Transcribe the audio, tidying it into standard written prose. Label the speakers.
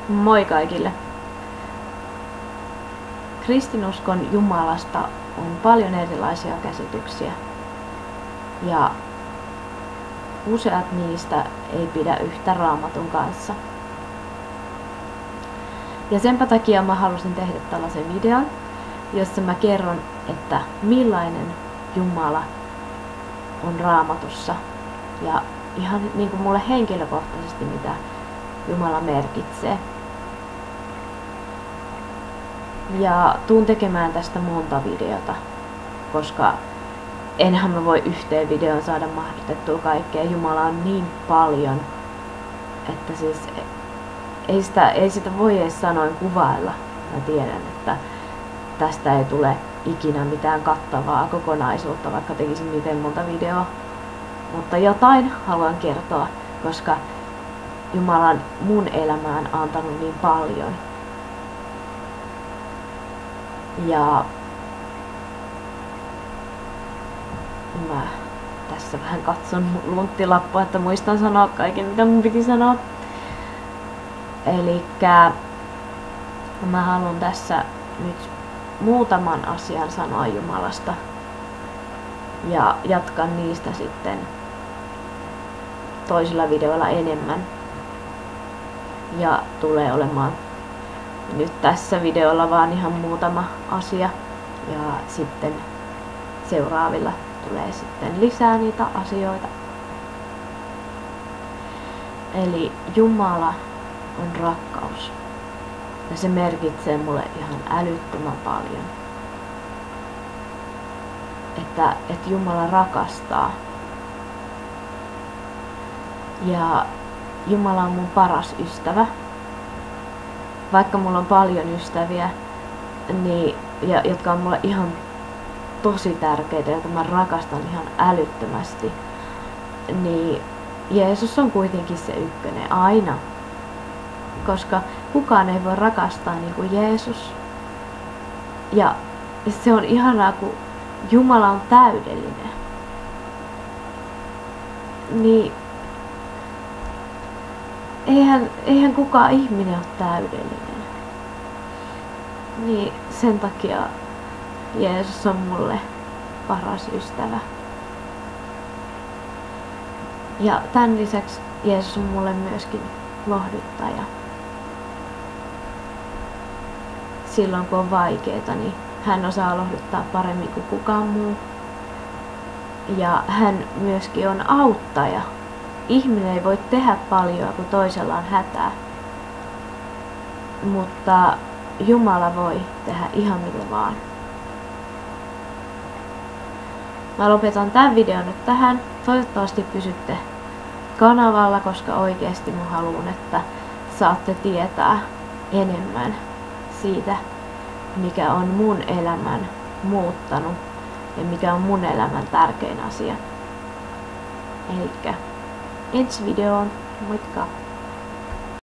Speaker 1: Moi kaikille! Kristinuskon Jumalasta on paljon erilaisia käsityksiä ja useat niistä ei pidä yhtä Raamatun kanssa. Ja senpä takia mä halusin tehdä tällaisen videon, jossa mä kerron, että millainen Jumala on Raamatussa ja ihan niin kuin mulle henkilökohtaisesti mitä Jumala merkitsee. Ja tuun tekemään tästä monta videota, koska enhän mä voi yhteen videoon saada mahdotettua kaikkea. Jumala on niin paljon, että siis ei sitä voi edes sanoin kuvailla. Mä tiedän, että tästä ei tule ikinä mitään kattavaa kokonaisuutta, vaikka tekisin miten monta videoa. Mutta jotain haluan kertoa, koska Jumala on mun elämään antanut niin paljon. Ja mä tässä vähän katson lunttilappua, että muistan sanoa kaiken mitä mun piti sanoa. Elikkä mä haluan tässä nyt muutaman asian sanoa Jumalasta ja jatkan niistä sitten toisilla videoilla enemmän. Ja tulee olemaan nyt tässä videolla vaan ihan muutama asia ja sitten seuraavilla tulee sitten lisää niitä asioita. Eli Jumala on rakkaus ja se merkitsee mulle ihan älyttömän paljon. Että Jumala rakastaa ja Jumala on mun paras ystävä. Vaikka mulla on paljon ystäviä, niin, jotka on mulle ihan tosi tärkeitä, joita mä rakastan ihan älyttömästi, niin Jeesus on kuitenkin se ykkönen aina. Koska kukaan ei voi rakastaa niin kuin Jeesus. Ja se on ihanaa, kun Jumala on täydellinen. Niin eihän kukaan ihminen ole täydellinen. Niin sen takia Jeesus on mulle paras ystävä. Ja tämän lisäksi Jeesus on mulle myöskin lohduttaja. Silloin kun on vaikeeta, niin hän osaa lohduttaa paremmin kuin kukaan muu. Ja hän myöskin on auttaja. Ihminen ei voi tehdä paljon, kun toisella on hätää. Mutta Jumala voi tehdä ihan mitä vaan. Mä lopetan tämän videon nyt tähän. Toivottavasti pysytte kanavalla, koska oikeasti mä haluan, että saatte tietää enemmän siitä, mikä on mun elämän muuttanut ja mikä on mun elämän tärkein asia. Elikkä ensi videoon, moikka!